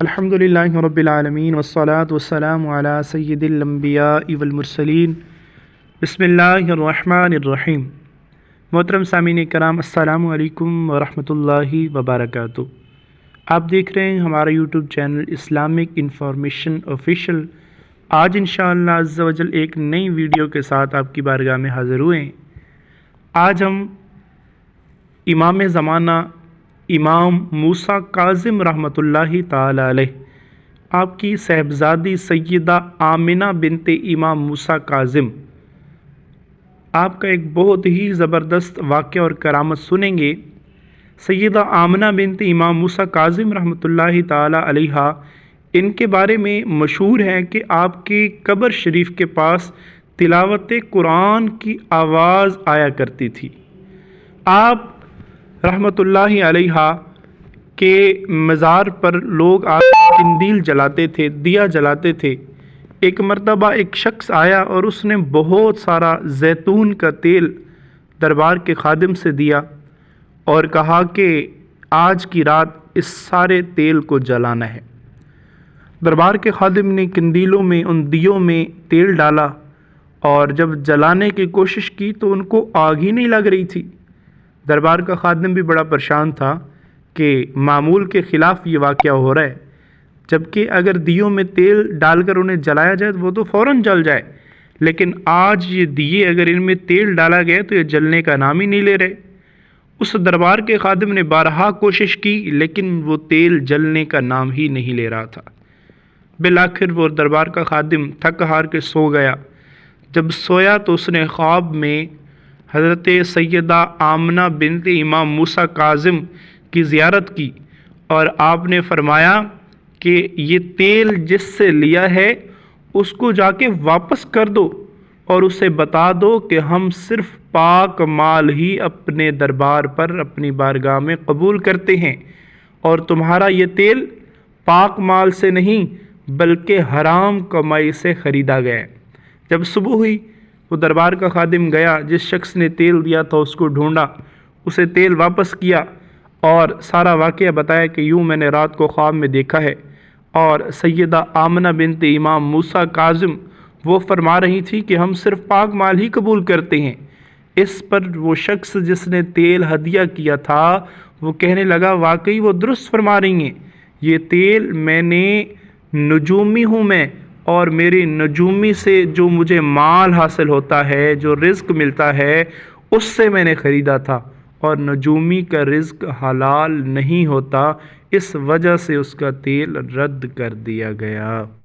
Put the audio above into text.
الحمدللہ رب العالمین والصلاة والسلام علی سید الانبیاء والمرسلین بسم اللہ الرحمن الرحیم۔ محترم سامعین کرام، السلام علیکم ورحمۃ اللہ وبرکاتہ۔ آپ دیکھ رہے ہیں ہمارا YouTube channel Islamic information official. آج انشاءاللہ عز و جل ایک نئی ویڈیو کے ساتھ آپ کی بارگاہ میں حاضر ہوئے ہیں۔ آج ہم امام زمانہ امام موسیٰ کاظم رحمۃ اللہ تعالی علیہ، آپ کی صاحبزادی سیدہ آمنہ بنت امام موسیٰ کاظم، آپ کا ایک بہت ہی زبردست واقعہ اور کرامت سنیں گے۔ سیدہ آمنہ بنت امام موسیٰ کاظم رحمۃ اللہ تعالی علیہ، ان کے بارے میں مشہور ہے کہ آپ کی قبر شریف کے پاس تلاوت قرآن کی آواز آیا کرتی تھی۔ آپ رحمۃ اللہ علیہ کے مزار پر لوگ قندیل جلاتے تھے، دیا جلاتے تھے۔ ایک مرتبہ ایک شخص آیا اور اس نے بہت سارا زیتون کا تیل دربار کے خادم سے دیا اور کہا کہ آج کی رات اس سارے تیل کو جلانا ہے۔ دربار کے خادم نے قندیلوں میں، ان دیوں میں تیل ڈالا اور جب جلانے کی کوشش کی تو ان کو آگ ہی نہیں لگ رہی تھی۔ دربار کا خادم بھی بڑا پریشان تھا کہ معمول کے خلاف یہ واقعہ ہو رہا ہے، جبکہ اگر دیوں میں تیل ڈال کر انہیں جلایا جائے تو وہ تو فوراً جل جائے، لیکن آج یہ دیے اگر ان میں تیل ڈالا گیا تو یہ جلنے کا نام ہی نہیں لے رہے۔ اس دربار کے خادم نے بارہا کوشش کی لیکن وہ تیل جلنے کا نام ہی نہیں لے رہا تھا۔ بالآخر وہ دربار کا خادم تھک ہار کے سو گیا۔ جب سویا تو اس نے خواب میں حضرت سیدہ آمنہ بنت امام موسیٰ کاظم کی زیارت کی اور آپ نے فرمایا کہ یہ تیل جس سے لیا ہے اس کو جا کے واپس کر دو اور اسے بتا دو کہ ہم صرف پاک مال ہی اپنے دربار پر اپنی بارگاہ میں قبول کرتے ہیں اور تمہارا یہ تیل پاک مال سے نہیں بلکہ حرام کمائی سے خریدا گیا ہے۔ جب صبح ہوئی وہ دربار کا خادم گیا، جس شخص نے تیل دیا تھا اس کو ڈھونڈا، اسے تیل واپس کیا اور سارا واقعہ بتایا کہ یوں میں نے رات کو خواب میں دیکھا ہے اور سیدہ آمنہ بنت امام موسیٰ کاظم وہ فرما رہی تھی کہ ہم صرف پاک مال ہی قبول کرتے ہیں۔ اس پر وہ شخص جس نے تیل ہدیہ کیا تھا وہ کہنے لگا واقعی وہ درست فرما رہی ہیں، یہ تیل میں نے نجومی ہوں میں اور میری نجومی سے جو مجھے مال حاصل ہوتا ہے، جو رزق ملتا ہے، اس سے میں نے خریدا تھا اور نجومی کا رزق حلال نہیں ہوتا، اس وجہ سے اس کا تیل رد کر دیا گیا۔